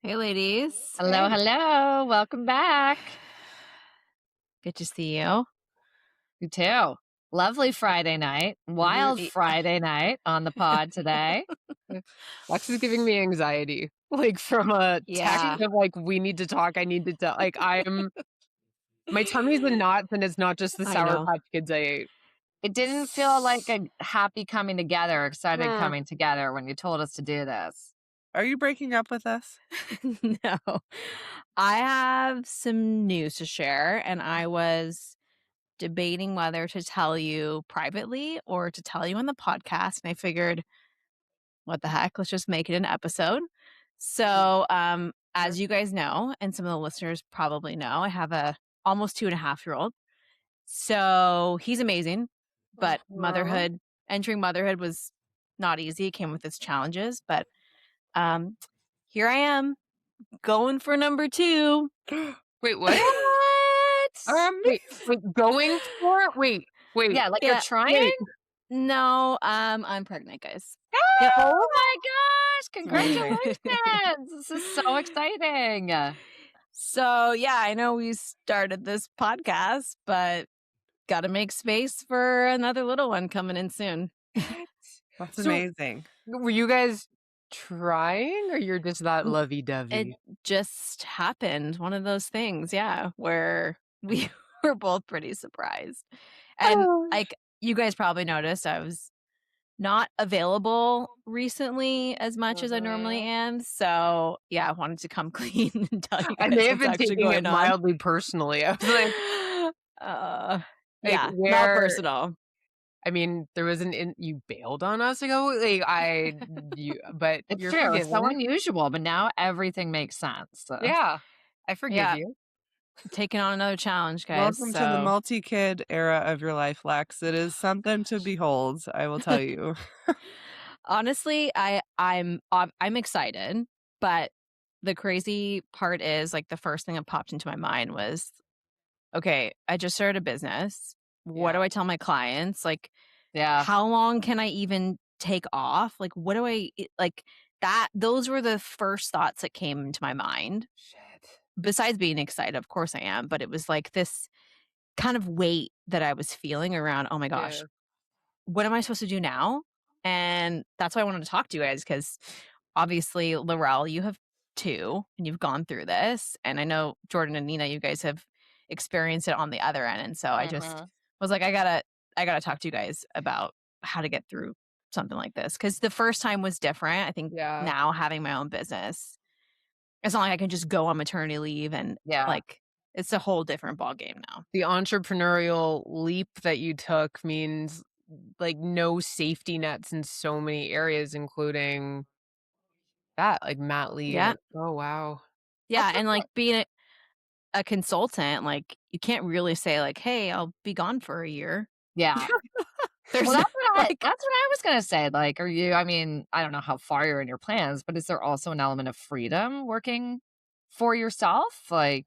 Hey, ladies. Hello, hello. Welcome back. Good to see you. You too. Lovely Friday night. Wild Y- Friday night on the pod today. Lex is giving me anxiety, like from a text Yeah, of like, we need to talk. I need to tell. Like, my tummy's in knots, and it's not just the I Sour know. Patch Kids I ate. It didn't feel like a happy coming together, excited Hmm. coming together when you told us to do this. Are you breaking up with us? No. I have some news to share, and I was debating whether to tell you privately or to tell you on the podcast. And I figured, what the heck? Let's just make it an episode. So, as you guys know, and some of the listeners probably know, I have a almost 2.5-year-old. So he's amazing, but entering motherhood was not easy. It came with its challenges, but um, here I am going for number 2. Wait, what? What? Wait, going for it? Wait. Yeah, like you're Yeah, trying? Wait. no, I'm pregnant, guys. Oh Yep. my gosh, Amazing. congratulations. This is so exciting. So yeah, I know we started this podcast, but got to make space for another little one coming in soon. That's So- amazing. Were you guys trying, or you're just that It lovey-dovey? just happened. One of those things, yeah, where we were both pretty surprised. And Oh. like you guys probably noticed, I was not available recently as much as I normally am. So yeah, I wanted to come clean and tell you I guys may have what's been actually taking it going on. mildly personally. I was like, Yeah, not where? personal. I mean, there was you bailed on us ago. But It's you're true. It's so forgiven. unusual, but now everything makes sense. Yeah, I forgive Yeah. you. Taking on another challenge, guys. Welcome to the So multi-kid era of your life, Lex. It is something to behold, I will tell you. honestly, I'm excited, but the crazy part is like the first thing that popped into my mind was, okay, I just started a business. What do Yeah. I tell my clients? Like, Yeah. how long can I even take off? Like, what do like that? Those were the first thoughts that came into my mind. Shit. Besides being excited, of course I am, but it was like this kind of weight that I was feeling around, oh my gosh, Yeah. what am I supposed to do now? And that's why I wanted to talk to you guys because obviously, Laurel, you have 2 and you've gone through this. And I know Jordan and Nina, you guys have experienced it on the other end. And so I just was like, I gotta talk to you guys about how to get through something like this. Cause the first time was different. I think Yeah. now having my own business, it's not like I can just go on maternity leave and Yeah. like it's a whole different ballgame now. The entrepreneurial leap that you took means like no safety nets in so many areas, including that, like mat leave. Yeah. Oh wow. Yeah. And like being a consultant, like you can't really say like, "Hey, I'll be gone for a year." Yeah. There's Well, like, that's what I was gonna say. Like, are you? I mean, I don't know how far you're in your plans, but is there also an element of freedom working for yourself? Like,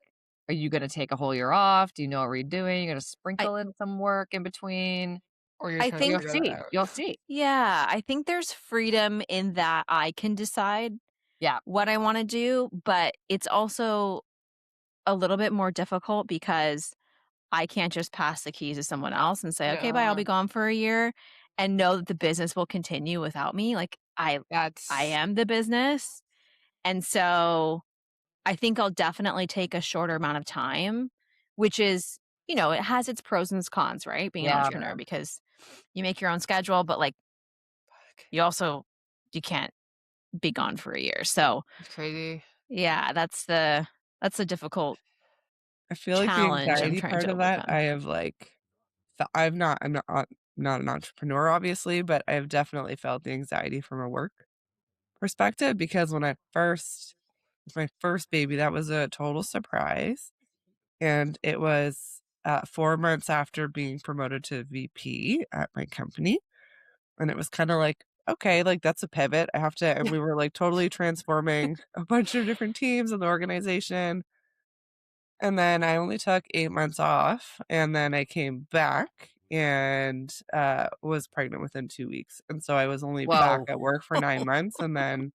are you gonna take a whole year off? Do you know what you're doing? You're gonna I sprinkle in some work in between. Or you're I trying to think You'll figure that see. out. You'll see. yeah, I think there's freedom in that I can decide Yeah. what I want to do, but it's also a little bit more difficult because I can't just pass the keys to someone else and say, "Okay, bye, I'll Yeah. be gone for a year," and know that the business will continue without me. Like I That's am the business. And so I think I'll definitely take a shorter amount of time, which is, it has its pros and its cons, right? Being an Yeah. entrepreneur because you make your own schedule, but like you can't be gone for a year. So crazy. yeah, that's the difficult I feel like the challenge I'm anxiety trying part to of that, overcome. I have like, I'm not an entrepreneur, obviously, but I've definitely felt the anxiety from a work perspective because with my first baby, that was a total surprise. And it was 4 months after being promoted to VP at my company. And it was kind of like, okay, like that's a pivot. And we were like totally transforming a bunch of different teams in the organization. And then I only took 8 months off. And then I came back and was pregnant within 2 weeks. And so I was only back Whoa. at work for 9 months. And then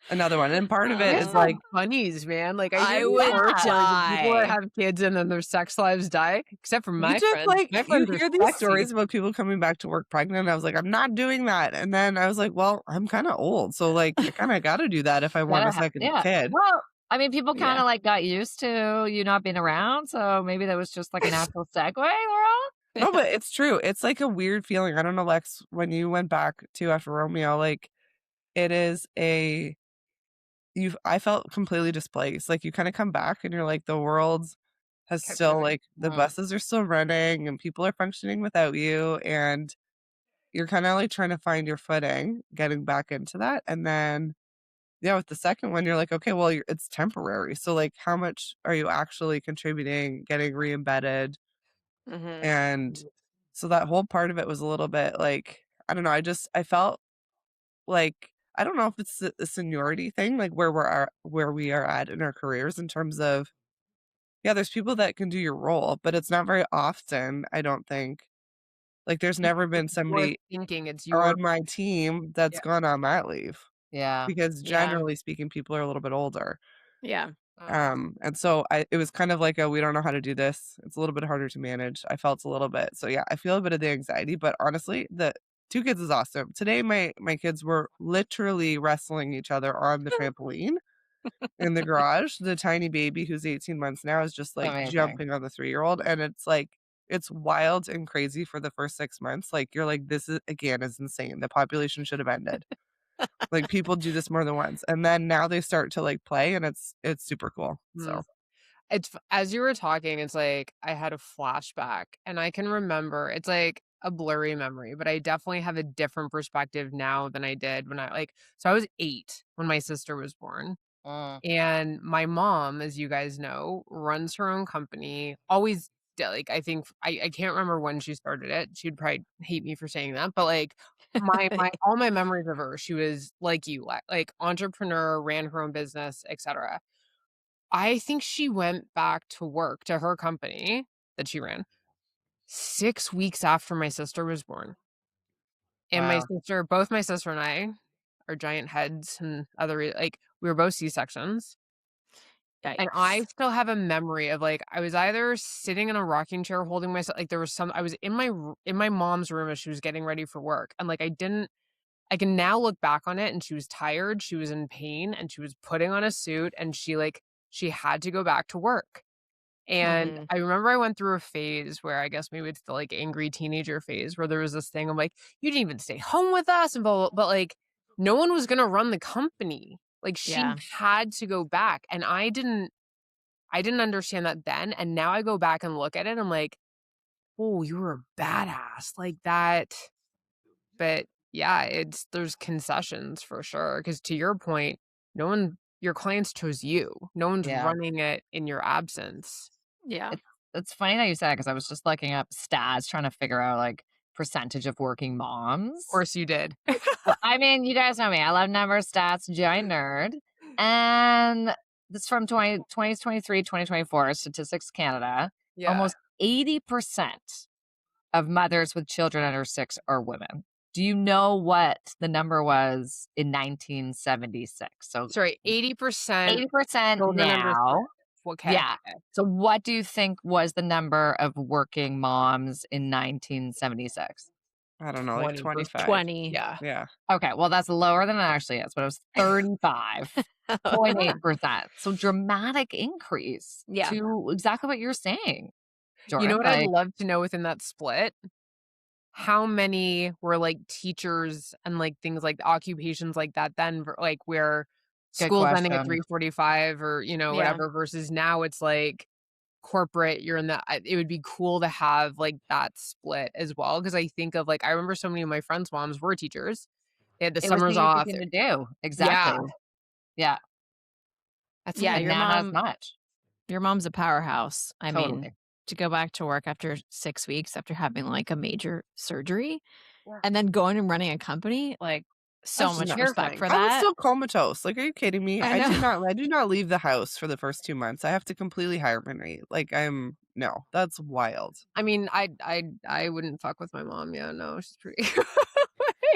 Another one, and part of it There's is, no like bunnies, man. Like, I hear I the would horror stories of people that die. have kids and then their sex lives die, except for you my just, friends. like My you friends are hear these sexy. stories about people coming back to work pregnant, and I was like, "I'm not doing that," and then I was like, "Well, I'm kinda old, so, like, I kinda gotta do that if I want a second Yeah. kid." Well, I mean, people Yeah. kinda, like, got used to you not being around, so maybe that was just, like, a natural segue, Laurel? No, but it's true. It's like a weird feeling. I don't know, Lex, when you went back to after Romeo, like, it is a I felt completely displaced. Like, you kinda come back and you're like, the world has Kept still, moving. like the Mm. buses are still running and people are functioning without you, and you're kinda, like, trying to find your footing, getting back into that, and then, yeah, with the second one, you're like, "Okay, well, it's temporary." So, like, how much are you actually contributing, getting re-embedded? Mhm. And so that whole part of it was a little bit like, I don't know, I felt like I don't know if it's a seniority thing, like where we are at in our careers in terms of, yeah, there's people that can do your role, but it's not very often, I don't think. Like, there's never been You're somebody thinking it's your on my team that's yeah. gone on mat leave Yeah. because Yeah. generally speaking, people are a little bit older. Yeah. And so it was kind of like we don't know how to do this. It's a little bit harder to manage. I felt a little bit. So yeah, I feel a bit of the anxiety, but honestly, the two kids is awesome. Today my kids were literally wrestling each other on the trampoline in the garage. The tiny baby who's 18 months now is just like Amazing. jumping on the 3-year-old, and it's like it's wild and crazy for the first 6 months. Like you're like, this is again is insane. The population should have ended. Like people do this more than once. And then now they start to like play and it's super cool. Mm. So As you were talking, it's like I had a flashback and I can remember it's like a blurry memory, but I definitely have a different perspective now than I did when so I was 8 when my sister was born. Mm. And my mom, as you guys know, runs her own company. Always did, like I think I can't remember when she started it. She'd probably hate me for saying that, but like my all my memories of her, she was like you, like entrepreneur, ran her own business, etc. I think she went back to work to her company that she ran 6 weeks after my sister was born. And Wow. both my sister and I are giant heads and like we were both C-sections. And I Yikes. still have a memory of like I was either sitting in a rocking chair holding myself like there was some I was in in my mom's room as she was getting ready for work and like I can now look back on it and she was tired, she was in pain and she was putting on a suit and she had to go back to work. And Mhm. I remember I went through a phase where I guess maybe it's the like angry teenager phase where there was this thing of like, you didn't even stay home with us and blah, blah, but like no one was gonna run the company. Like she Yeah. had to go back. And I didn't understand that then. And now I go back and look at it, I'm like, oh, you were a badass. Like that. But yeah, there's concessions for sure. Cause to your point, your clients chose you. No one's Yeah. running it in your absence. Yeah. It's it's funny that you said because I was just looking up stats trying to figure out, like, percentage of working Of moms. course you did. Well, I mean, you guys know me. I love numbers, stats, giant nerd. And this from 2023, 2024, Statistics Canada. Yeah. Almost 80% of mothers with children under 6 are women. Do you know what the number was in 1976? So Sorry, 80% 80% children under 6. now. Okay. Yeah. So what do you think was the number of working moms in 1976? I don't know, like 20%. 25. 20. Yeah. Yeah. Okay, well, that's lower than it actually is, but it was 35.8%. So dramatic increase Yeah. to exactly what you're saying, You know Jordan. what I'd Like, love to know within that split? How many were, like, teachers and, like, things like occupations like that then, like, where good school's ending at question. 3:45 or, Yeah. whatever, versus now it's, like, corporate, you're in it would be cool to have, like, that split as well. Because I think of, like I remember so many of my friends' moms were teachers. They had the It was the summers easy off. thing to do. Yeah, Exactly. Yeah. that's a Yeah, lot. And not as much. your mom's a powerhouse. I mean, Totally. to go back to work after 6 weeks after having, like, a major surgery Yeah. and then going and running a company, like, so That's much respect terrifying. for I was that. still comatose. Like, are you kidding me? I know. I do not leave the house for the first 2 months. I have to completely hibernate. Like, no, that's wild. I mean, I wouldn't fuck with my mom. Yeah, no, she's pretty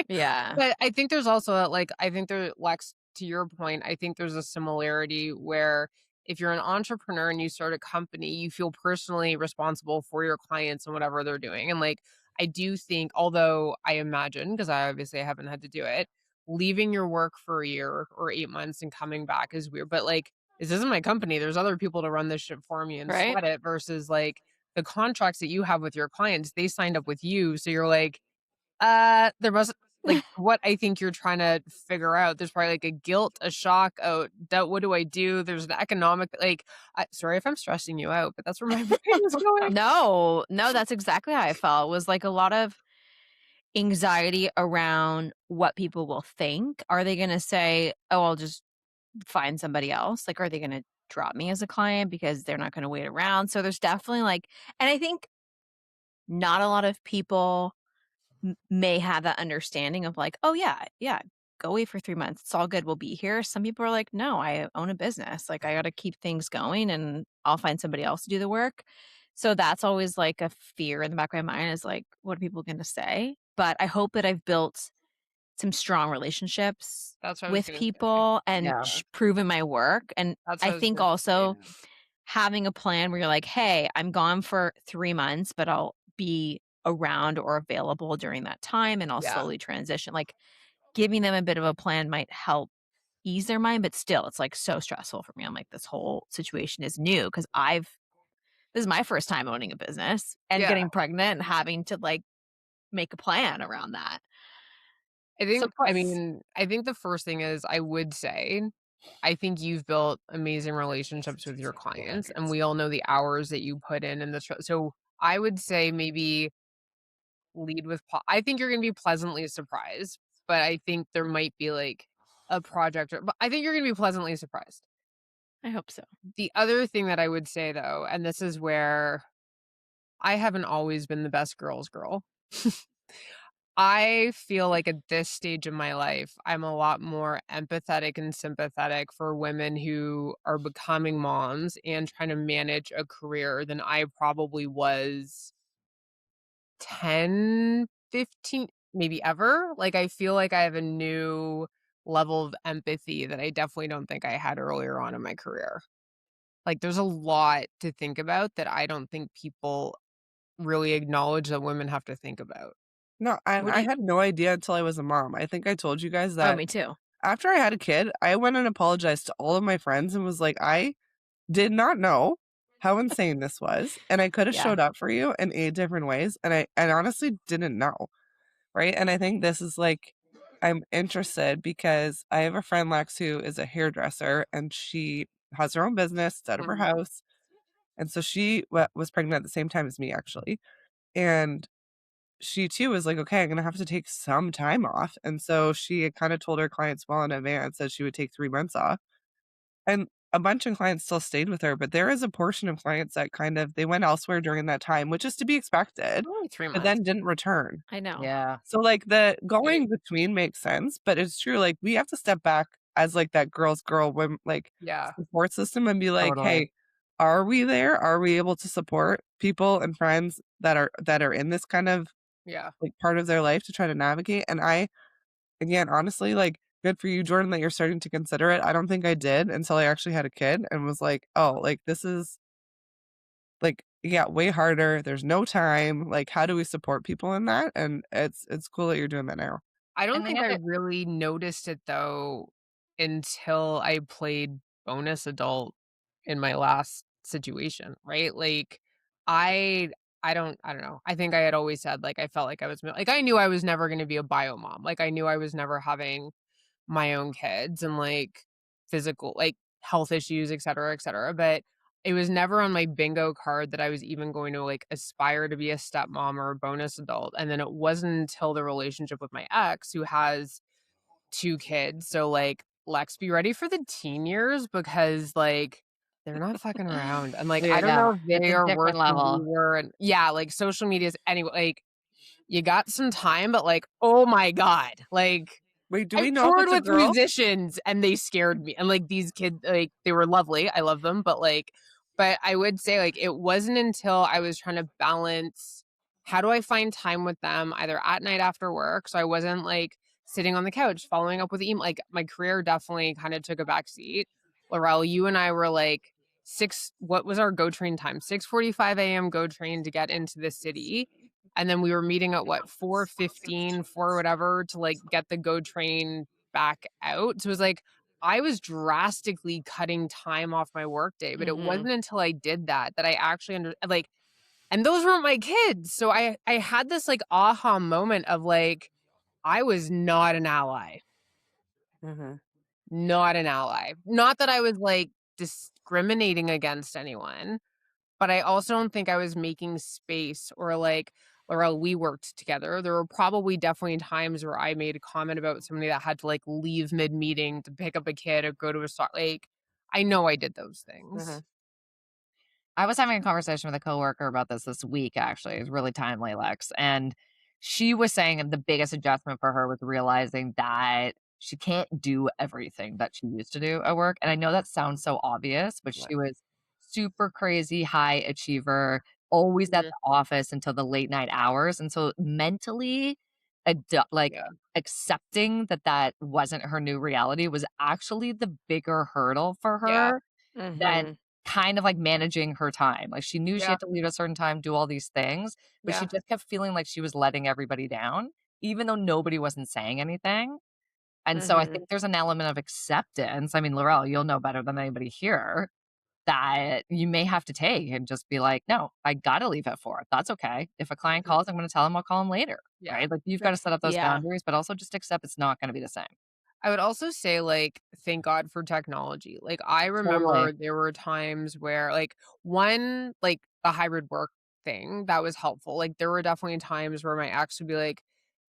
Yeah. but I think there's also, like I think Lex to your point, I think there's a similarity where if you're an entrepreneur and you start a company, you feel personally responsible for your clients and whatever they're doing. And like, I do think, although I imagine, because I obviously haven't had to do it, leaving your work for a year or 8 months and coming back is weird. But like, this isn't my company. There's other people to run this shit for me and Right? sweat it versus like the contracts that you have with your clients, they signed up with you. So you're like, there must like what I think you're trying to figure out. There's probably like a guilt, a shock, oh, that what do I do? There's an economic like sorry if I'm stressing you out, but that's where my brain is going. No, no, that's exactly how I felt. It was like a lot of anxiety around what people will think. Are they going to say, "Oh, I'll just find somebody else?" Like, are they going to drop me as a client because they're not going to wait around? So there's definitely like, and I think not a lot of people may have that understanding of like, oh yeah, yeah, go away for 3 months. It's all good. We'll be here. Some people are like, no, I own a business. Like I got to keep things going, and I'll find somebody else to do the work. So that's always like a fear in the back of my mind is like, what are people going to say? But I hope that I've built some strong relationships That's what I was with gonna say. people and Yeah. proven my work. And That's what I I was think gonna also say. having a plan where you're like, hey, I'm gone for 3 months, but I'll be around or available during that time and I'll Yeah. slowly transition. Like giving them a bit of a plan might help ease their mind, but still it's like so stressful for me. I'm like, this whole situation is new because this is my first time owning a business and Yeah. getting pregnant and having to like make a plan around that. So I think the first thing is I would say I think you've built amazing relationships with your clients, and we all know the hours that you put in the so I would say maybe lead with I think you're gonna be pleasantly surprised, but I think there might be like a project but I think you're gonna be pleasantly surprised. I hope so. The other thing that I would say though, and this is where I haven't always been the best girl's girl. I feel like at this stage of my life, I'm a lot more empathetic and sympathetic for women who are becoming moms and trying to manage a career than I probably was 10, 15, maybe ever. Like, I feel like I have a new level of empathy that I definitely don't think I had earlier on in my career. Like, there's a lot to think about that I don't think people really acknowledge that women have to think about. No, and What do I you had no idea until I was a mom. I think I told you guys Oh, that me too. after I had a kid, I went and apologized to all of my friends and was like, "I did not know how insane this was, and I could have Yeah. showed up for you in 8 different ways, and I honestly didn't know." Right? And I think this is like I'm interested because I have a friend, Lex, who is a hairdresser, and she has her own business, it's out of her Mhm. house, and so she was pregnant at the same time as me, actually, and she too was like, "Okay, I'm gonna have to take some time off," and so she had kinda told her clients well in advance that she would take 3 months off, and a bunch of clients still stayed with her, but there is a portion of clients that kind of they went elsewhere during that time, which is to be expected, Only 3 but months. then didn't return. I know. Yeah. So, like, the Right. going between makes sense, but it's true, like, we have to step back as, like, that girl's girl when like, Yeah. support system and be like, Totally. "Hey, are we there? Are we able to support people and friends that are in this kind of, Yeah. like, part of their life to try to navigate?" And I again, honestly, like, good for you, Jordan, that you're starting to consider it. I don't think I did until I actually had a kid and was like, "Oh, like, this is, like, yeah, way harder. There's no time. Like, how do we support people in that?" And it's cool that you're doing that now. I don't And the think I other really noticed it though until I played bonus adult in my last situation, right? Like I I don't know. I think I had always said like I felt like I was like I knew I was never going to be a bio mom. Like I knew I was never having my own kids and like physical like health issues, et cetera, but it was never on my bingo card that I was even going to like aspire to be a stepmom or a bonus adult. And then it wasn't until the relationship with my ex who has 2 kids. So like let's be ready for the teen years because like they're not fucking around. And like I don't yeah, know if it's they a are worse different than we level. were and yeah, like social media's anyway like you got some time, but like, oh my God. Like Wait, do I've we know if toured it's a with girl? musicians and they scared me. And like these kids, like they were lovely. I love them. But like, but I would say like it wasn't until I was trying to balance how do I find time with them either at night after work. So I wasn't like sitting on the couch, following up with email. Like my career definitely kind of took a back seat. Laurel, you and I were like what was our go train time? 6:45 a.m. go train to get into the city. And then we were meeting at what, 4:15, 4 whatever to like get the go train back out. So it was like I was drastically cutting time off my workday, but it Mhm. wasn't until I did that that I actually like, and those weren't my kids. So I had this like aha moment of like I was not an ally. Mhm. Not an ally. Not that I was like discriminating against anyone, but I also don't think I was making space or like, or we worked together. There were probably definitely times where I made a comment about somebody that had to like leave mid meeting to pick up a kid or go to a like. I know I did those things. Mhm. I was having a conversation with a coworker about this week, actually. It was really timely, Lex. And she was saying the biggest adjustment for her was realizing that she can't do everything that she used to do at work. And I know that sounds so obvious, but Right. she was super crazy high achiever, always at Mhm. the office until the late night hours. And so mentally, like Yeah. accepting that that wasn't her new reality was actually the bigger hurdle for Yeah. her than Mhm. kind of like managing her time. Like, she knew she Yeah. had to leave at a certain time, do all these things, but she Yeah. just kept feeling like she was letting everybody down, even though nobody wasn't saying anything. And so I Mhm. think there's an element of acceptance. I mean, Laurel, you'll know better than anybody here that you may have to take and just be like, "No, I gotta leave at 4. That's okay. If a client Mhm. calls, I'm gonna tell them I'll call them later." Yeah. Right? Like, you've Yeah. gotta set up those Yeah. boundaries, but also just accept it's not gonna be the same. I would also say, like, thank God for technology. Like, I Totally. remember there were times where, like, one, like, the hybrid work thing, that was helpful. Like, there were definitely times where my ex would be like,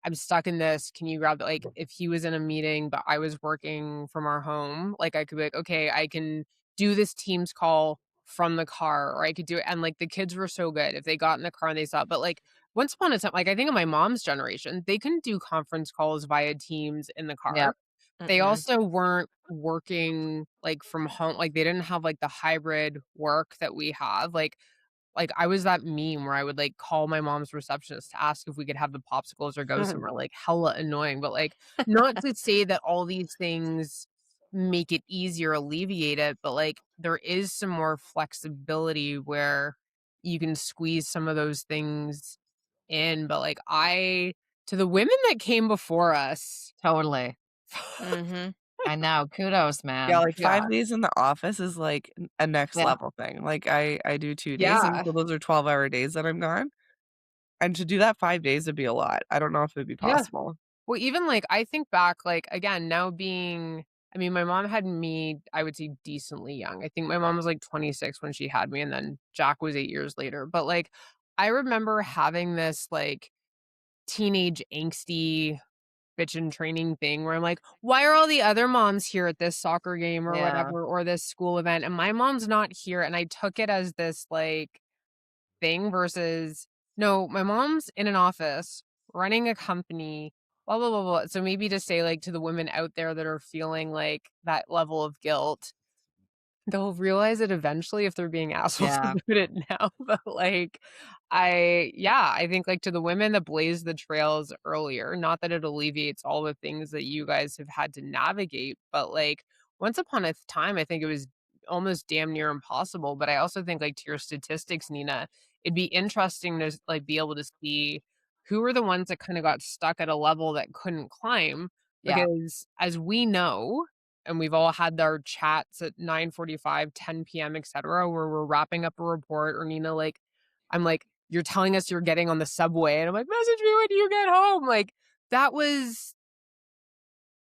I'm stuck in this. Can you grab the, like, if he was in a meeting, but I was working from our home, like, I could be like, okay, I can do this Teams call from the car, or I could do it. And, like, the kids were so good. If they got in the car and they saw, but, like, once upon a time, like, I think in my mom's generation, they couldn't do conference calls via Teams in the car. Yep. They Mm-mm. also weren't working, like, from home, like, they didn't have, like, the hybrid work that we have, like, I was that meme where I would, like, call my mom's receptionist to ask if we could have the popsicles or go somewhere, like, hella annoying, but, like, not to say that all these things make it easier, alleviate it, but, like, there is some more flexibility where you can squeeze some of those things in, but, like, I to the women that came before us. Totally. Mhm. I know. Kudos, Yeah, man. like, Yeah. 5 days in the office is, like, a next Yeah. level thing. Like, I do 2 days, and Yeah. so those are 12-hour days that I'm gone, and to do that 5 days would be a lot. I don't know if it'd be Yeah. possible. Well, even, like, I think back, like, again, now being I mean, my mom had me, I would say, decently young. I think my mom was, like, 26 when she had me, and then Jack was 8 years later, but, like, I remember having this, like, teenage angsty bitch in training thing where I'm like, "Why are all the other moms here at this soccer game or Yeah. whatever, or this school event, and my mom's not here?" And I took it as this, like, thing versus, no, my mom's in an office running a company, blah, blah, blah, blah. So maybe to say, like, to the women out there that are feeling like that level of guilt, they'll realize it eventually if they're being assholes Yeah. about it now, but, like, I think, like, to the women that blazed the trails earlier, not that it alleviates all the things that you guys have had to navigate, but, like, once upon a time, I think it was almost damn near impossible, but I also think, like, to your statistics, Nina, it'd be interesting to, like, be able to see who were the ones that kinda got stuck at a level that couldn't climb, Yeah. because as we know, and we've all had our chats at 9:45, 10 p.m., etcetera, where we're wrapping up a report, or Nina, like, I'm like, "You're telling us you're getting on the subway," and I'm like, "Message me when you get home." Like, that was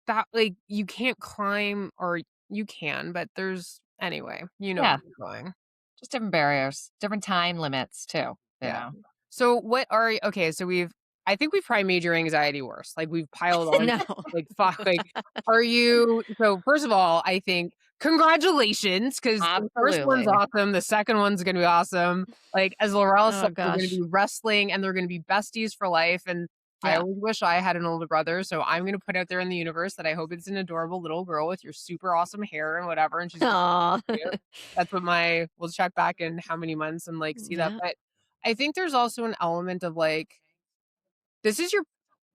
that, like, you can't climb, or you can, but there's anyway, you know where Yeah. I'm going. Just different barriers, different time limits too, you Yeah. know? So what are okay, so I think we've probably made your anxiety worse. Like, we've piled on, No. like, fuck, like, are you so first of all, I think congratulations, because the first one's Absolutely. awesome, the second one's gonna be awesome. Like, as Laurel said, Oh they're gonna gosh. be wrestling and they're gonna be besties for life, and I Yeah. always wish I had an older brother, so I'm gonna put out there in the universe that I hope it's an adorable little girl with your super awesome hair and whatever, and she's Aw. cute. That's what we'll check back in how many months and, like, see that, Yeah. but I think there's also an element of, like, this is your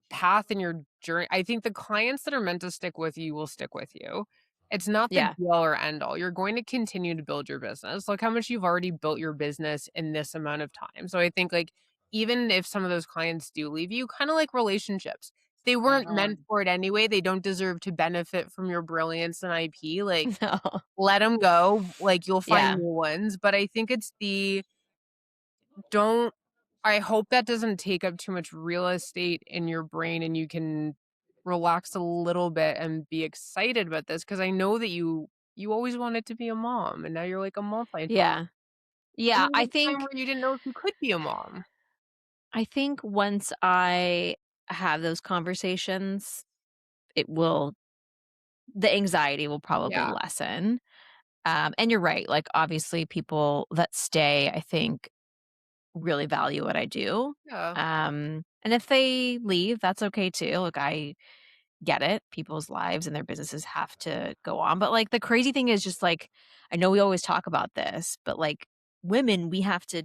path and your journey. I think the clients that are meant to stick with you will stick with you. It's not the Yeah. be all or end all. You're going to continue to build your business. Look how much you've already built your business in this amount of time. So I think like even if some of those clients do leave you, kind of like relationships, they weren't meant for it anyway. They don't deserve to benefit from your brilliance and IP. Like No. let them go. Like you'll find Yeah. new ones. But I think it's the don't I hope that doesn't take up too much real estate in your brain and you can relax a little bit and be excited about this because I know that you always wanted to be a mom and now you're like a multi-mom. Yeah. And Yeah, there was a time where you didn't know if you could be a mom. I think once I have those conversations, it will the anxiety will probably Yeah. lessen. And you're right, like, obviously, people that stay, I think, really value what I do. Yeah. And if they leave, that's okay too. Like, I get it. People's lives and their businesses have to go on. But, like, the crazy thing is just, like, I know we always talk about this, but, like, women, we have to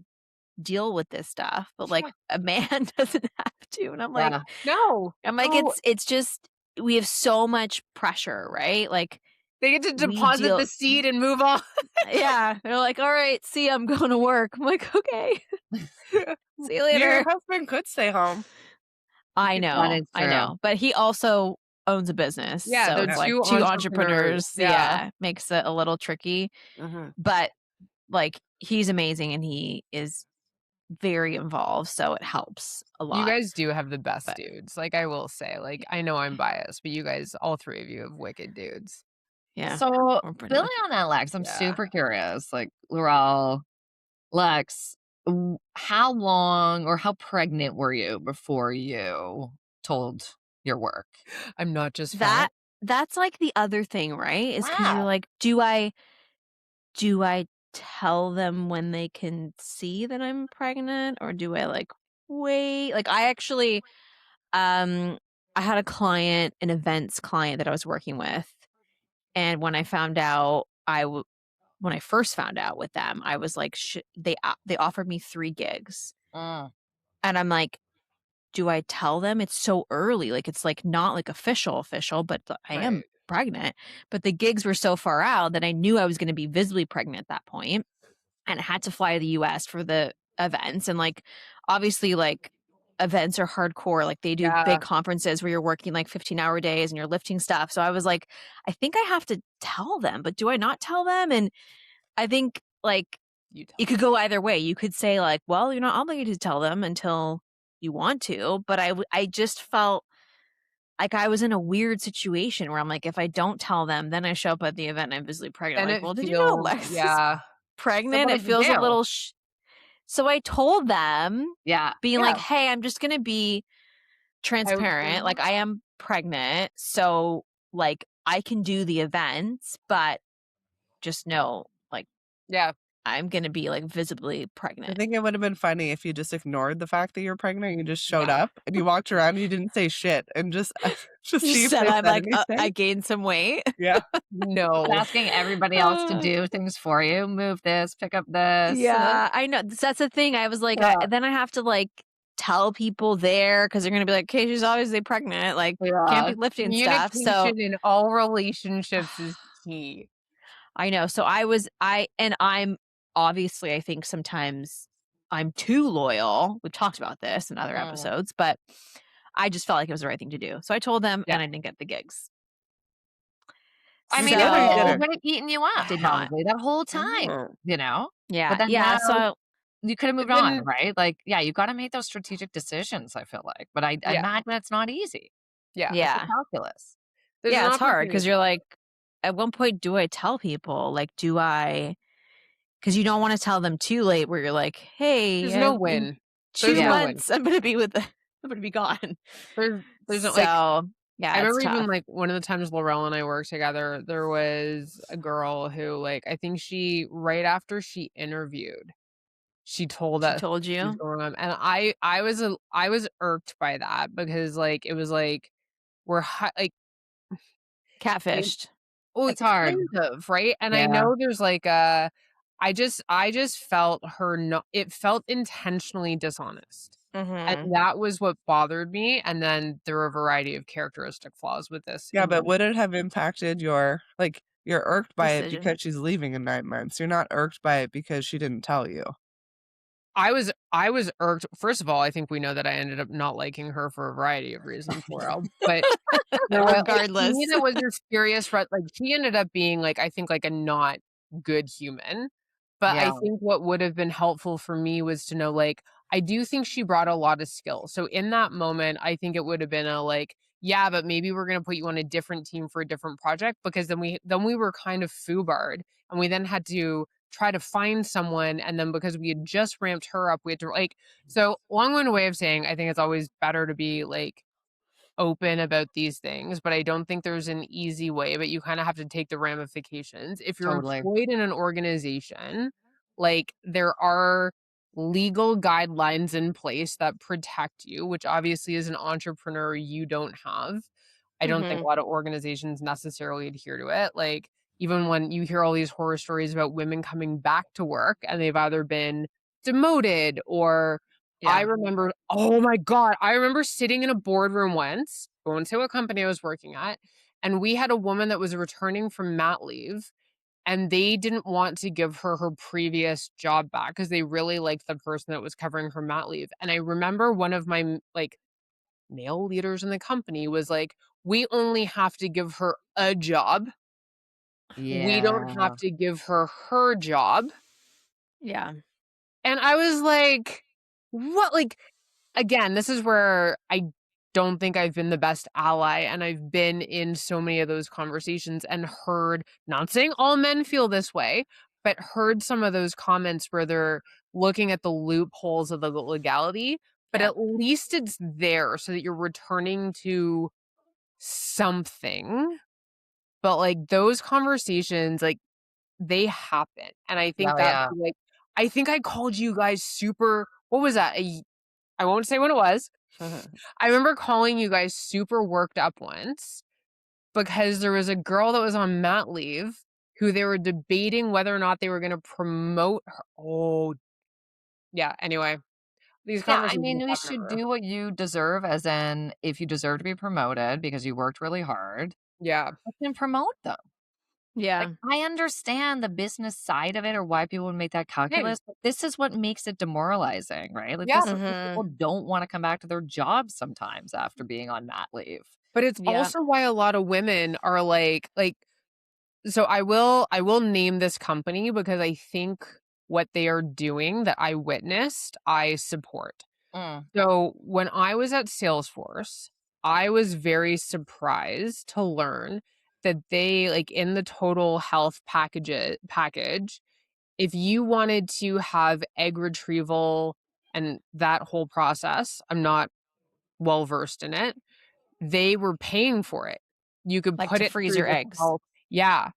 deal with this stuff, but, like, Yeah. a man doesn't have to, and Yeah. No. No. it's just we have so much pressure, right? Like, They get to we deposit deal the seed and move on. yeah, they're like, "Alright, see, I'm going to work." I'm like, "Okay. See you Your later." husband could stay home. That is I true. know, but he also owns a business, Yeah, so they're it's like two 2 entrepreneurs. entrepreneurs, Yeah. yeah, makes it a little tricky, Mhm. but, like, he's amazing and he is very involved, so it helps a You lot, guys do have the best but dudes. Like I will say, like I know I'm biased, but you guys, all three of you have wicked dudes. yeah, So, we're pretty building lucky. on that, Lex, I'm Yeah. super curious. Like, Laurel, Lex, how long or how pregnant were you before you told your work? I'm not just That fat. that's, like, the other thing, right? Is because 'cause you're Wow. like, do I tell them when they can see that I'm pregnant, or do I, like, wait? Like, I actually, um I had a client, an events client that I was working with, and when I found out, when I first found out with them, I was like, they offered me 3 gigs, Mm, and I'm like, do I tell them? It's so early, like, it's, like, not, like, official, but I am Right. pregnant, but the gigs were so far out that I knew I was gonna be visibly pregnant at that point, and I had to fly to the US for the events, and, like, obviously, like, events are hardcore, like, they do Yeah. big conferences where you're working, like, 15-hour days and you're lifting stuff, so I was like, "I think I have to tell them, but do I not tell them?" And I think, like, You tell it could go either way. You could say, like, "Well, you're not obligated to tell them until you want to," but I just felt like I was in a weird situation where I'm like, if I don't tell them, then I show up at the event and I'm visibly pregnant. I'm then like, it "Well, did you know feels Lex is yeah. so pregnant?" what It did you feels a do? little so I told them, Yeah. being Yeah. like, "Hey, I'm just gonna be I would say transparent. Like, I am pregnant, so, like, I can do the events, but just know, like, yeah. I'm gonna be, like, visibly I pregnant." think it would have been funny if you just ignored the fact that you're pregnant. You just showed Yeah. up and you walked around and you didn't say shit and just just see Just if said they I'm said like, I anything. gained some weight." Yeah. Just No. asking everybody else to Uh, do things for you. Move this, pick up this. yeah, I know. That's the thing. I was like, Yeah. then I have to, like, tell people there because 'cause they're gonna be like, "Okay, she's obviously pregnant, like, can't Yeah. be lifting stuff." So Communication in all relationships is key. I know. So I'm obviously, I think sometimes I'm too loyal. We've talked about this in other Mm. episodes, but I just felt like it was the right thing to do. So I told them Yeah. and I didn't get the gigs. I You mean, did or you it So didn't? would have eaten you up did not. probably that whole time, Oh. you know? But Yeah. then Yeah. now So you could have moved on, Then right? Like, yeah, you gotta make those strategic decisions, I feel like. But I yeah. imagine it's not easy. Yeah. It's a yeah. calculus. There's an Yeah, it's hard because you're opportunity. like, at one point, do I tell people? Like, do I? Because you don't want to tell them too late where you're like, hey, There's no in win. There's 2 Yeah. no win. months, I'm going to be I'm going to be gone. There's no like So, I yeah, it's remember tough. even like one of the times Laurel and I worked together, there was a girl who like I think she right after she interviewed, she told She us told she was you? going on, and I was irked by that because like it was like like they Catfished. well It's hard. kind of right, and I Yeah. know there's like I just felt her not it felt intentionally dishonest. And Mhm. that was what bothered me, and then there were a variety of characteristic flaws with this Yeah, but would individual. it have impacted your like, you're irked by it Decision. because she's leaving in 9 months. You're not irked by it because she didn't tell you. I was irked. First of all, I think we know that I ended up not liking her for a variety of reasons, Laurel, but there were like, to me, Regardless. that was your serious red like, she ended up being, like, I think, like, a not good human, but I Yeah, think what would have been helpful for me was to know, like, I do think she brought a lot of skill, so in that moment, I think it would have been a, like, "Yeah, but maybe we're gonna put you on a different team for a different project," because then we were kind of foobarred, and we then had to try to find someone, and then because we had just ramped her up, we had to, like so long-winded way of saying, I think it's always better to be, like, open about these things, but I don't think there's an easy way, but you kinda have to take the ramifications. If you're totally. employed in an organization, like, there are legal guidelines in place that protect you, which obviously as an entrepreneur you don't have. I don't think a Mhm. lot of organizations necessarily adhere to it. Like, even when you hear all these horror stories about women coming back to work and they've either been demoted or I Yeah. remember oh my god, I remember sitting in a boardroom once, I won't say what company I was working at, and we had a woman that was returning from mat leave, and they didn't want to give her her previous job back because they really liked the person that was covering her mat leave, and I remember one of my, like, male leaders in the company was like, "We only have to give her a job. We don't have Yeah. to give her her job." Yeah. And I was like, "What?" Like, again, this is where I don't think I've been the best ally, and I've been in so many of those conversations and heard, not saying all men feel this way, but heard some of those comments where they're looking at the loopholes of the legality, but Yeah. at least it's there so that you're returning to something. But, like, those conversations, like, they happen, and I think Oh, that's, yeah. like I think I called you guys super what was that? I won't say what it was. I remember calling you guys super worked up once because there was a girl that was on mat leave who they were debating whether or not they were gonna promote her oh, yeah, anyway, these Yeah, I conversations mean, we happen should everywhere. do what you deserve, as in, if you deserve to be promoted because you worked really hard, Yeah. then promote them. Like, Yeah. I understand the business side of it or why people would make that Hey, calculus, but this is what makes it demoralizing, right? Like, yeah, this is why people Mhm. don't wanna come back to their jobs sometimes after being on mat leave. but it's Yeah. also why a lot of women are like so I will name this company because I think what they are doing that I witnessed, I support. Mm, So when I was at Salesforce, I was very surprised to learn that they like in the total health package, if you wanted to have egg retrieval and that whole process, I'm not well versed in it, they were paying for it. You could Like put to it freeze through your this eggs. health yeah.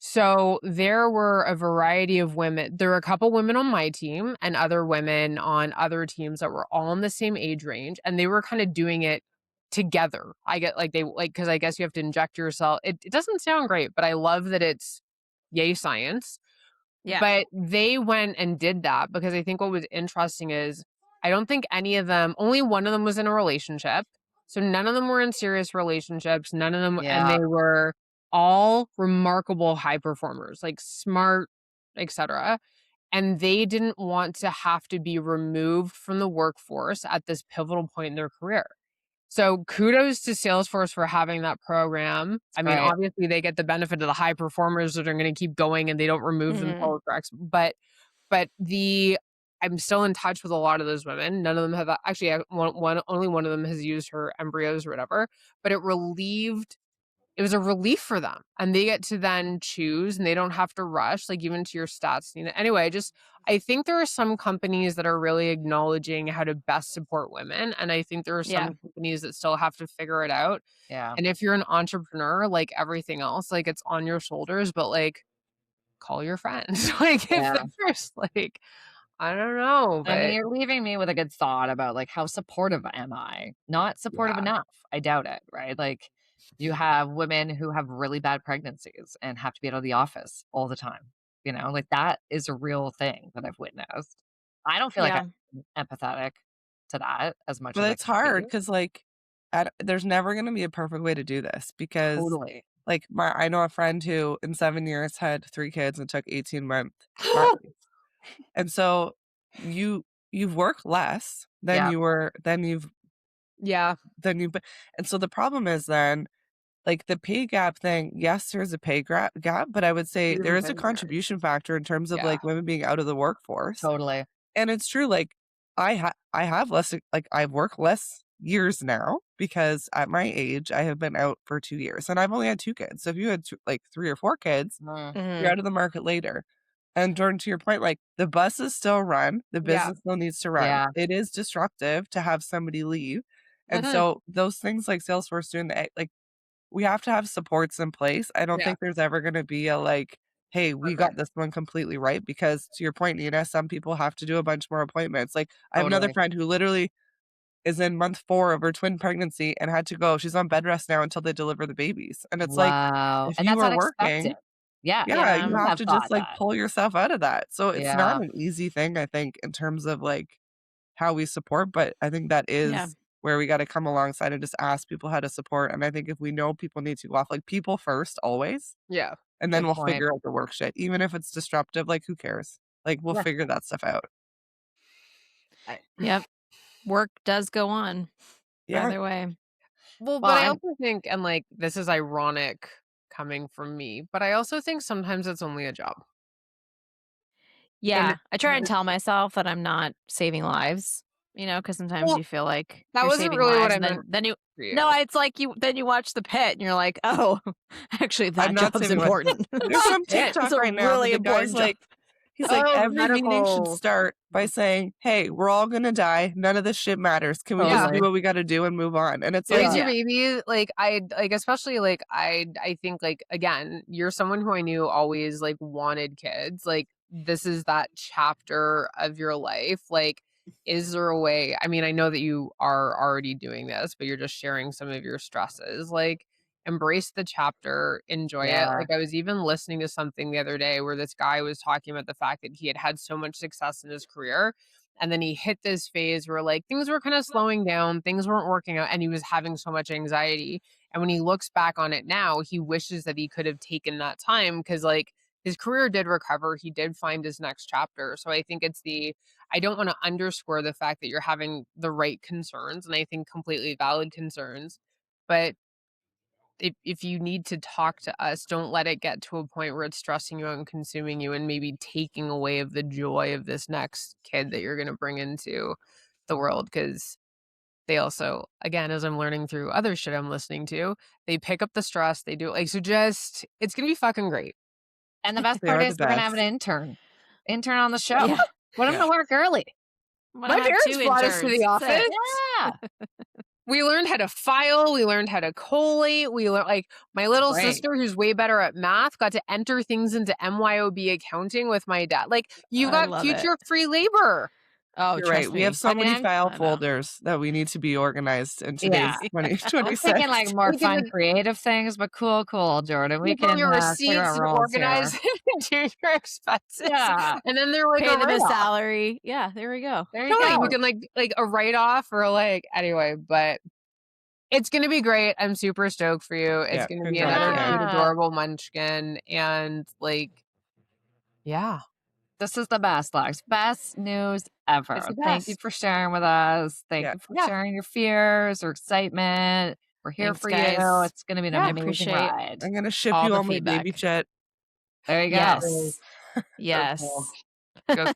So there were a variety of women. There were a couple women on my team and other women on other teams that were all in the same age range, and they were kind of doing it together. I get like they like because I guess you have to inject yourself. It doesn't sound great, but I love that it's yay science. Yeah. But they went and did that because I think what was interesting is I don't think any of them, only one of them was in a relationship. So none of them were in serious relationships. None of them, and yeah, they were all remarkable high performers, like smart, etc. And they didn't want to have to be removed from the workforce at this pivotal point in their career. So kudos to Salesforce for having that program. it's I mean, great. obviously they get the benefit of the high performers that are going to keep going and they don't remove Mhm. themselves for but the I'm still in touch with a lot of those women. None of them have actually one only one of them has used her embryos or whatever, but it was a relief for them and they get to then choose and they don't have to rush like even to your stats. Anyway, just I think there are some companies that are really acknowledging how to best support women and I think there are Yeah. some companies that still have to figure it out. Yeah. And if you're an entrepreneur, like everything else, like it's on your shoulders, but like call your friends. Like if Yeah. there's like I don't know, I mean, but you're leaving me with a good thought about, like, how supportive am I? Not supportive yeah. enough. I doubt it, right? Like, you have women who have really bad pregnancies and have to be out of the office all the time, like, that is a real thing that I've witnessed. I don't feel like Yeah. I'm empathetic. to that as much as But I it's can hard be. because, like, there's never gonna be a perfect way to do this because, Totally. like, I know a friend who in 7 years had 3 kids and took 18-month mat leave. And so you've worked less than Yeah. you were than you've Yeah. than you've been, and so the problem is then, like, the pay gap thing, yes, there's a pay gap, but I would say It there isn't is a been there. contribution factor in terms of, Yeah. like, women being out of the workforce. Totally. And it's true, like, I have less like, I've worked less years now because at my age, I have been out for 2 years, and I've only had 2 kids. So if you had like, 3 or 4 kids, Mm. you're Mhm. out of the market later. And Jordan, to your point, like, the buses still run, the Yeah. business still needs to run. Yeah. It is disruptive to have somebody leave. And Mhm. so those things like Salesforce doing the like, we have to have supports in place. I don't Yeah. think there's ever gonna be a, like, "Hey, we got Perfect. this one completely right," because to your point, Nina, some people have to do a bunch more appointments. Like, I have another Totally. friend who literally is in month 4 of her twin pregnancy and had to go. She's on bed rest now until they deliver the babies. And it's like, Wow. if And you that's were unexpected. working, Yeah. yeah, Yeah. you Wouldn't have have to just, thought like, that. pull yourself out of that. So it's not Yeah. an easy thing, I think, in terms of, like, how we support, but I think that Yeah. is where we gotta come alongside and just ask people how to support, and I think if we know people need to go off, like, people first always, Yeah. and then Good we'll point. figure out the work shit. Even if it's disruptive, like, who cares? Like, we'll Yeah. figure that stuff out. I Yep. Work does go on Yeah. either way. Well, Well, but I I'm also think, and like this is ironic coming from me, but I also think sometimes it's only a job. And yeah, I try and tell myself that I'm not saving lives, because sometimes well, you feel like that you're wasn't saving really what lives I and meant then you for you. no, it's like you watch The Pit and you're like, "Oh, actually I'm that not job's saving lives. important." There's some It. It's TikTok a right now that really the guy's important job. like he's like, Oh, the "Every meeting should medical. start by saying, 'Hey, we're all gonna die. None of this shit matters. Can we just Yeah. do Totally. what we gotta do and move on?'" And it's like, Raise Yeah. your Yeah. baby, like I like especially like I think like again, you're someone who I knew always like wanted kids. Like this is that chapter of your life. Like, is there a way? I mean, I know that you are already doing this, but you're just sharing some of your stresses. Like, embrace the chapter, enjoy it. Yeah. Like, I was even listening to something the other day where this guy was talking about the fact that he had had so much success in his career. And then he hit this phase where like things were kind of slowing down, things weren't working out, and he was having so much anxiety. And when he looks back on it now, he wishes that he could have taken that time because like his career did recover. He did find his next chapter. So I think I don't want to underscore the fact that you're having the right concerns, and I think completely valid concerns. But if you need to talk to us, don't let it get to a point where it's stressing you out and consuming you and maybe taking away of the joy of this next kid that you're going to bring into the world. Because they also, again, as I'm learning through other shit I'm listening to, they pick up the stress. They do like, so just, it's going to be fucking great. And the best they part are the is we're gonna have an best. intern on the show. Yeah. Want him Yeah. to work early. I'm gonna My have parents 2 brought us to interns. the That's office. it. Yeah. We learned how to file. We learned how to collate. We learned like my little Great. sister, who's way better at math, got to enter things into MYOB accounting with my dad. Like you I got love it. future free labor. Oh, You're right. trust We have me. so I mean, many file I know. folders that we need to be organized in Yeah. today's I'm 2026. thinking like more We can fun, like creative things, but cool, Jordan. We keep all can your figure receipts out and roles organize here. it into your expenses, Yeah. and then they're like Pay a them a write off. salary. Yeah, there we go. There you Totally, you go. can like a write off or like anyway, but. It's gonna be great. I'm super stoked for you. It's Yeah, gonna be congrats another again. cute, Yeah. adorable munchkin, and like, yeah, This is the best, Lex. Best news ever. it's the Thank you best. for sharing with us. Thank Yeah. you for Yeah. sharing your fears or excitement. We're here Thanks, for you. guys. It's going to be an Yeah. I amazing appreciate ride. I'm gonna ship all you the all my baby feedback. shit. There you go. Yes. So Yes. cool. So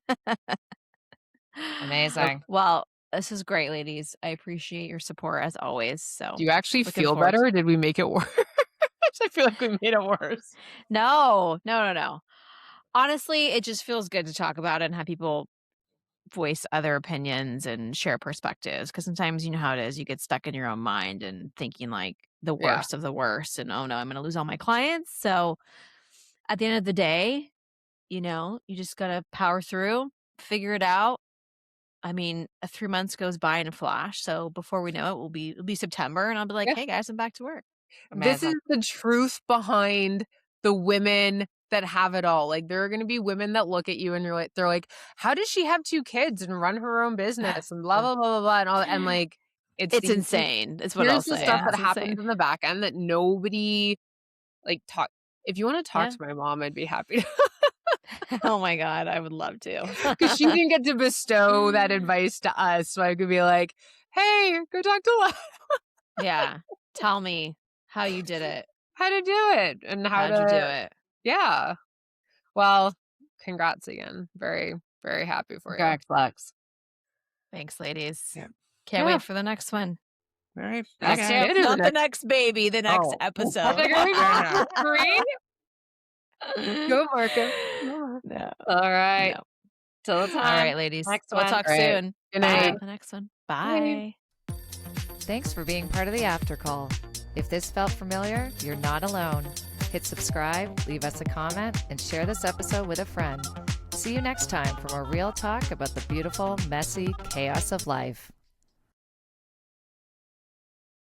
Amazing. Well, this is great, ladies. I appreciate your support as always. So do you actually looking feel forward better, or did we make it worse? I feel like we made it worse. No. Honestly, it just feels good to talk about it and have people voice other opinions and share perspectives. Because sometimes you know how it is. You get stuck in your own mind and thinking like the Yeah. worst of the worst. And oh no, I'm going to lose all my clients. So at the end of the day, you just got to power through, figure it out. I mean, 3 months goes by in a flash. So before we know it, it'll be September, and I'll be like, Yeah. "Hey guys, I'm back to work." This is Amazing. the truth behind the women that have it all. Like, there are gonna be women that look at you and they're like, "How does she have 2 kids and run her own business and blah, blah, blah, blah, blah," and all and, like, It's insane. That's what I'll here's the say. stuff Yeah. that It's happens insane. in the back end that nobody, like, talk if you wanna talk Yeah. to my mom, I'd be happy Oh my god, I would love to. because she didn't get to bestow that advice to us, so I could be like, "Hey, go talk to Yeah. Tell me how you did it. how to do it and how How'd you do to." it? Yeah. Well, congrats again. Very, very happy for you. Congrats, Lex. Thanks, ladies. Yeah. Can't Yeah. wait for the next one. All right. Us Bye, too. guys. It is Not the the next baby, the next Oh. episode. Like, are we I going know. for 3? Go, Marcus. No. All right. No. Till the All time. right, ladies. Next We'll one. talk All right. soon. Good Bye. night. The next one. Bye. Bye. Thanks for being part of the After Call. If this felt familiar, you're not alone. Hit subscribe, leave us a comment, and share this episode with a friend. See you next time for more real talk about the beautiful, messy chaos of life.